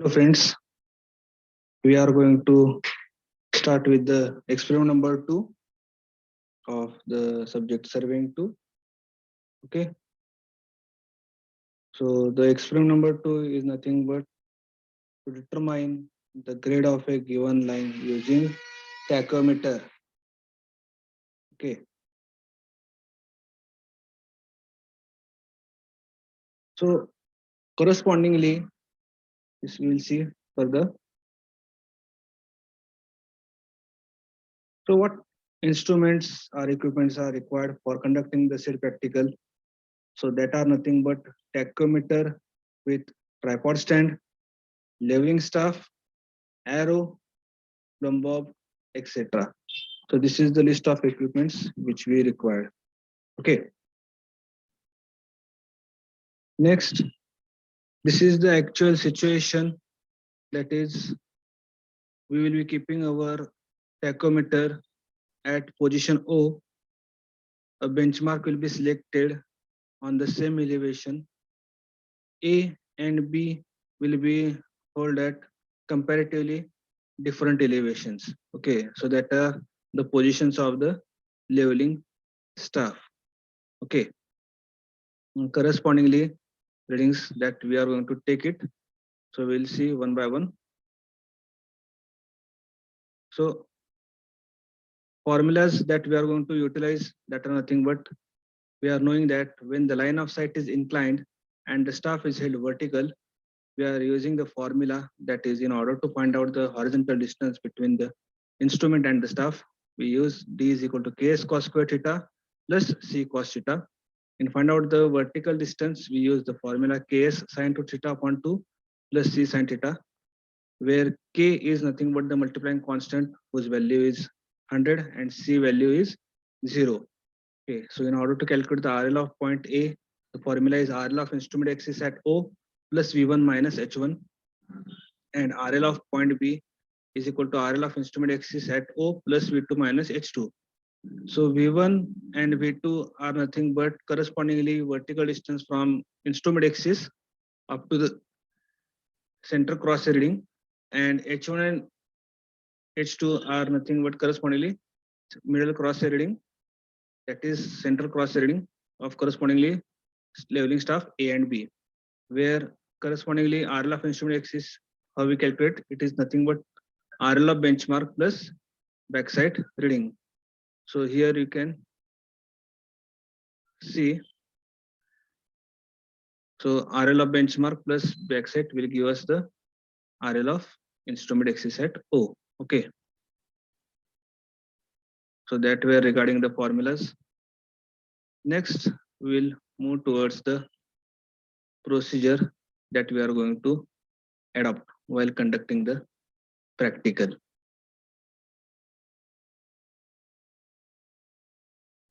So friends, we are going to start with the experiment number 2 of the subject surveying 2. Okay. So the experiment number 2 is nothing but to determine the grade of a given line using tachometer. Okay. So correspondingly, this we will see further. So what instruments or equipments are required for conducting the said practical? So that are nothing but tachometer with tripod stand, leveling staff, arrow, plumb bob, etc. So this is the list of equipments which we require. Okay. Next, this is the actual situation. That is, we will be keeping our tachometer at position O. A benchmark will be selected on the same elevation. A and B will be held at comparatively different elevations. Okay, so that are the positions of the leveling staff. Okay, and correspondingly, readings that we are going to take it. So we'll see one by one. So formulas that we are going to utilize that are nothing but we are knowing that when the line of sight is inclined and the staff is held vertical, we are using the formula that is in order to find out the horizontal distance between the instrument and the staff. We use d is equal to ks cos square theta plus c cos theta. And find out the vertical distance, we use the formula ks sin 2 theta upon 2 plus c sin theta, where k is nothing but the multiplying constant whose value is 100 and c value is 0. Okay, so in order to calculate the RL of point A, the formula is RL of instrument axis at O plus V1 minus H1, and RL of point B is equal to RL of instrument axis at O plus V2 minus H2. So V1 and V2 are nothing but correspondingly vertical distance from instrument axis up to the center cross reading, and H1 and H2 are nothing but correspondingly middle cross reading, that is center cross reading of correspondingly leveling staff A and B, where correspondingly RL of instrument axis, how we calculate, it is nothing but RL of benchmark plus backside reading. So here you can see, so RL of benchmark plus backside will give us the RL of instrument axis at O. Okay. So that were regarding the formulas. Next, we will move towards the procedure that we are going to adopt while conducting the practical.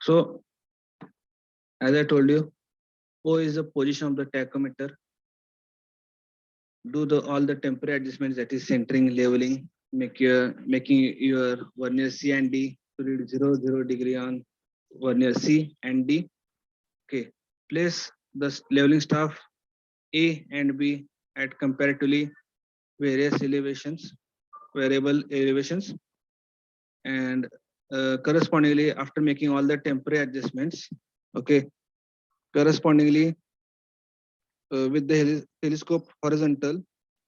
So as I told you, O is the position of the tachometer. Do all the temporary adjustments, that is centering, leveling, making your vernier C and D to read 0 degree on vernier C and D. Okay, place the leveling staff A and B at comparatively various elevations, variable elevations, and correspondingly after making all the temporary adjustments, okay, correspondingly with the telescope horizontal,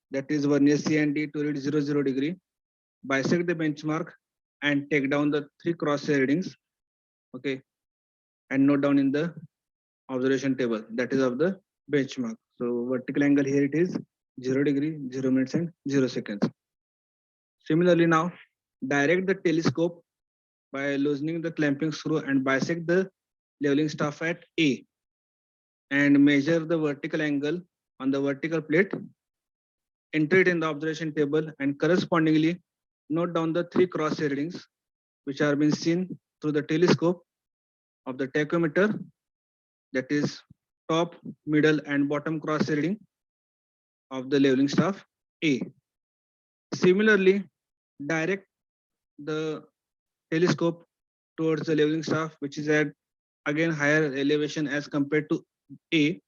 that is vernier C and D to read 0 degree, bisect the benchmark and take down the 3 cross readings, okay, and note down in the observation table, that is of the benchmark. So vertical angle here it is 0 degree, 0 minutes and 0 seconds. Similarly now, direct the telescope by loosening the clamping screw and bisect the leveling staff at A and measure the vertical angle on the vertical plate, enter it in the observation table, and correspondingly note down the 3 cross readings which are being seen through the telescope of the tachometer, that is top, middle and bottom cross reading of the leveling staff A. Similarly, direct the telescope towards the leveling staff which is at again higher elevation as compared to A,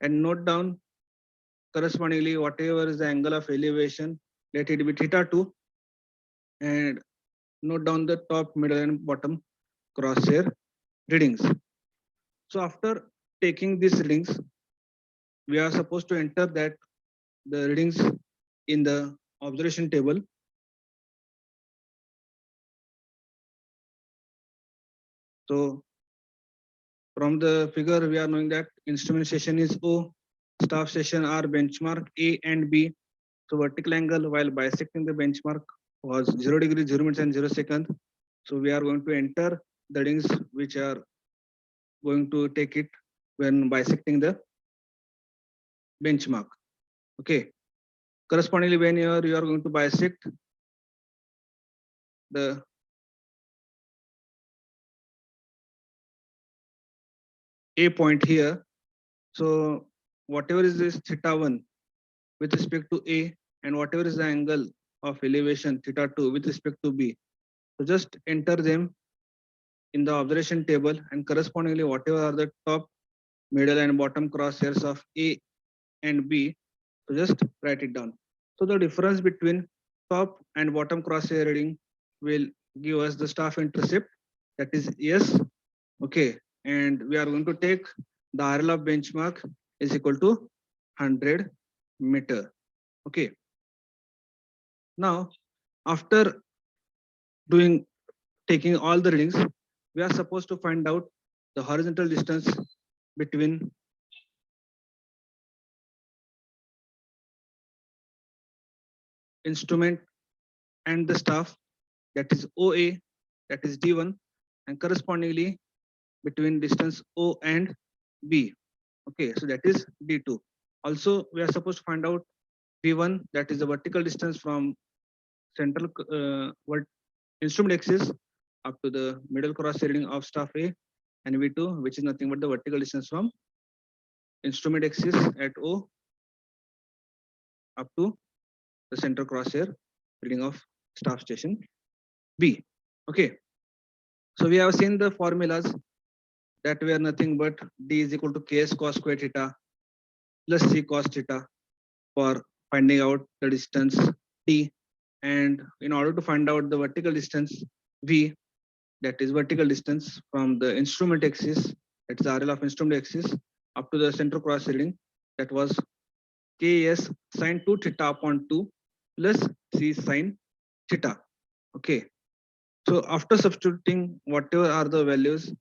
and note down correspondingly, whatever is the angle of elevation, let it be theta 2, and note down the top, middle, and bottom crosshair readings. So after taking these readings, we are supposed to enter that the readings in the observation table. So from the figure, we are knowing that instrument station is O, staff station are benchmark A and B. So vertical angle while bisecting the benchmark was 0 degree, 0 minutes and 0 seconds. So we are going to enter the readings which are going to take it when bisecting the benchmark. Okay. Correspondingly, when you are going to bisect the A point here, so whatever is this theta 1 with respect to A, and whatever is the angle of elevation theta 2 with respect to B, so just enter them in the observation table, and correspondingly whatever are the top, middle and bottom crosshairs of A and B, so just write it down. So the difference between top and bottom crosshair reading will give us the staff intercept, that is S. Okay, and we are going to take the RL of benchmark is equal to 100 meter. Okay, now after doing taking all the readings, we are supposed to find out the horizontal distance between instrument and the staff, that is OA, that is D1, and correspondingly between distance O and B. Okay, so that is D2. Also, we are supposed to find out V1, that is the vertical distance from central instrument axis up to the middle cross reading of staff A, and V2, which is nothing but the vertical distance from instrument axis at O up to the center crosshair reading of staff station B. Okay, so we have seen the formulas that were nothing but D is equal to Ks cos square theta plus C cos theta for finding out the distance T, and in order to find out the vertical distance V, that is vertical distance from the instrument axis, that is RL of instrument axis up to the center cross reading, that was Ks sine 2 theta upon 2 plus C sine theta. Okay, so after substituting whatever are the values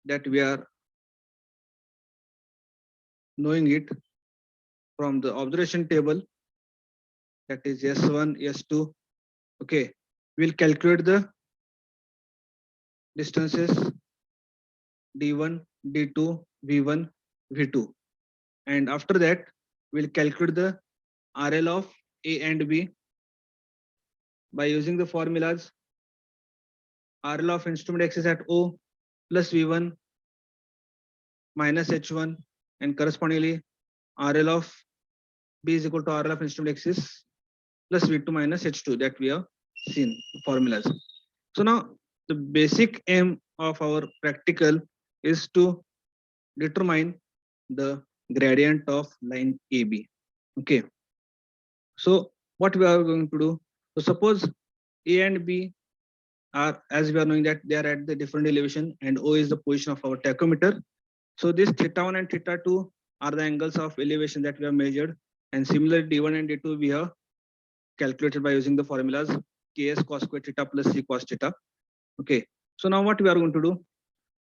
that we are knowing it from the observation table, that is S1, S2. Okay, we'll calculate the distances D1, D2, V1, V2. And after that, we'll calculate the RL of A and B by using the formulas RL of instrument axis at O plus V1 minus H1, and correspondingly RL of B is equal to RL of instrument axis plus V2 minus H2, that we have seen formulas. So now the basic aim of our practical is to determine the gradient of line AB. Okay, so what we are going to do, so suppose A and B are, as we are knowing that they are at the different elevation, and O is the position of our tachometer. So this theta 1 and theta 2 are the angles of elevation that we have measured, and similarly D1 and D2 we have calculated by using the formulas Ks cos square theta plus C cos theta. Okay, so now what we are going to do,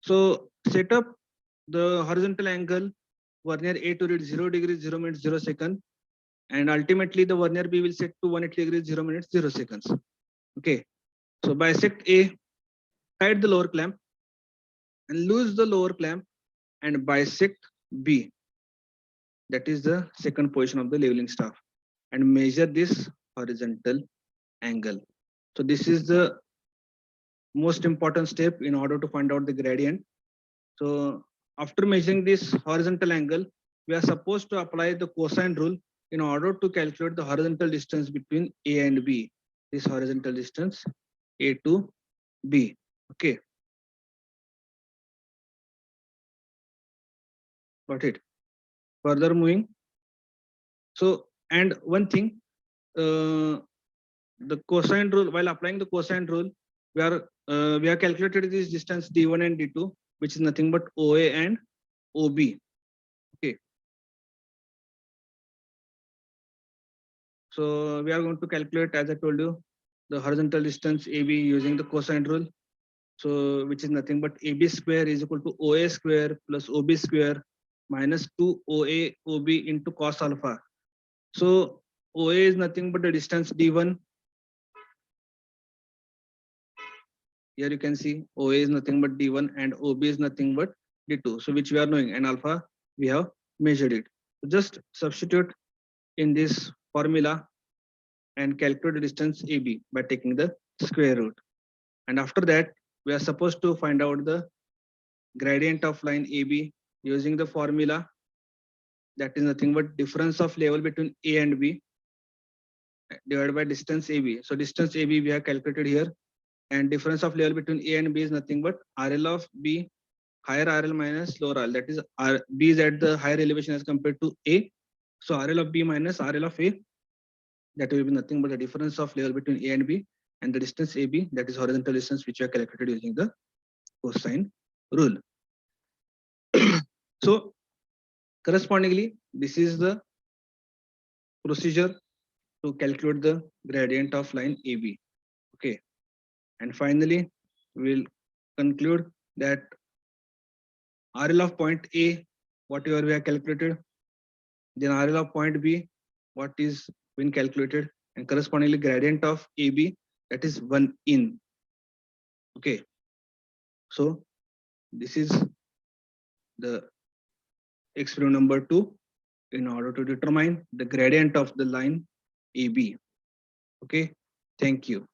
so set up the horizontal angle vernier A to read 0 degrees 0 minutes 0 second, and ultimately the vernier B will set to 180 degrees 0 minutes 0 seconds. Okay, so bisect A, tight the lower clamp and loose the lower clamp and bisect B, that is the second position of the leveling staff, and measure this horizontal angle. So this is the most important step in order to find out the gradient. So after measuring this horizontal angle, we are supposed to apply the cosine rule in order to calculate the horizontal distance between A and B. This horizontal distance A to B. Okay, got it. Further moving. So, and one thing, the cosine rule, while applying the cosine rule, we have calculated this distance d1 and d2, which is nothing but OA and OB. Okay. So we are going to calculate, as I told you, the horizontal distance AB using the cosine rule. So which is nothing but AB square is equal to OA square plus OB square minus 2 OA OB into cos alpha. So OA is nothing but the distance d1. Here you can see OA is nothing but d1 and OB is nothing but d2. So which we are knowing, and alpha we have measured it. So just substitute in this formula and calculate the distance AB by taking the square root. And after that, we are supposed to find out the gradient of line AB using the formula that is nothing but difference of level between A and B divided by distance AB. So distance AB we have calculated here, and difference of level between A and B is nothing but RL of B, higher RL minus lower RL. That is B is at the higher elevation as compared to A. So RL of B minus RL of A, that will be nothing but the difference of level between A and B, and the distance AB, that is horizontal distance, which we have calculated using the cosine rule. So correspondingly, this is the procedure to calculate the gradient of line AB. Okay. And finally, we'll conclude that RL of point A, whatever we have calculated, then RL of point B, what is been calculated, and correspondingly gradient of AB, that is 1 in. Okay. So this is the experiment number 2 in order to determine the gradient of the line AB. Okay. Thank you.